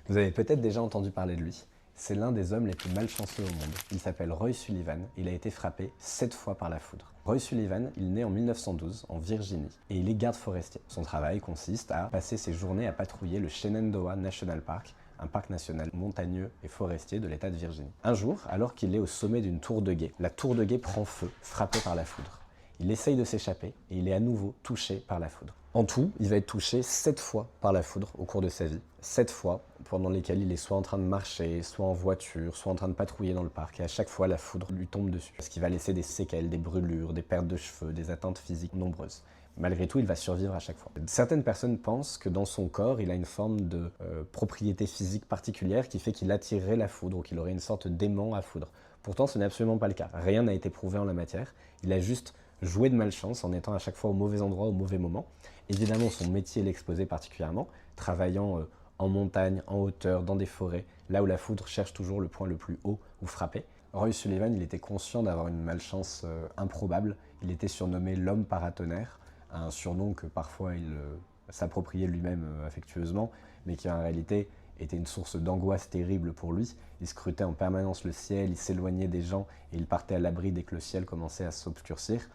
Vous avez peut-être déjà entendu parler de lui. C'est l'un des hommes les plus malchanceux au monde. Il s'appelle Roy Sullivan. Il a été frappé 7 fois par la foudre. Roy Sullivan, il naît en 1912 en Virginie et il est garde forestier. Son travail consiste à passer ses journées à patrouiller le Shenandoah National Park, un parc national montagneux et forestier de l'État de Virginie. Un jour, alors qu'il est au sommet d'une tour de guet, la tour de guet prend feu, frappée par la foudre. Il essaye de s'échapper et il est à nouveau touché par la foudre. En tout, il va être touché 7 fois par la foudre au cours de sa vie. 7 fois pendant lesquelles il est soit en train de marcher, soit en voiture, soit en train de patrouiller dans le parc. Et à chaque fois, la foudre lui tombe dessus. Ce qui va laisser des séquelles, des brûlures, des pertes de cheveux, des atteintes physiques nombreuses. Malgré tout, il va survivre à chaque fois. Certaines personnes pensent que dans son corps, il a une forme de propriété physique particulière qui fait qu'il attirerait la foudre ou qu'il aurait une sorte d'aimant à foudre. Pourtant, ce n'est absolument pas le cas. Rien n'a été prouvé en la matière. Il a juste joué de malchance en étant à chaque fois au mauvais endroit, au mauvais moment. Évidemment, son métier l'exposait particulièrement, travaillant en montagne, en hauteur, dans des forêts, là où la foudre cherche toujours le point le plus haut où frapper. Roy Sullivan, il était conscient d'avoir une malchance improbable. Il était surnommé l'homme paratonnerre, un surnom que parfois il s'appropriait lui-même affectueusement, mais qui en réalité était une source d'angoisse terrible pour lui. Il scrutait en permanence le ciel, il s'éloignait des gens et il partait à l'abri dès que le ciel commençait à s'obscurcir.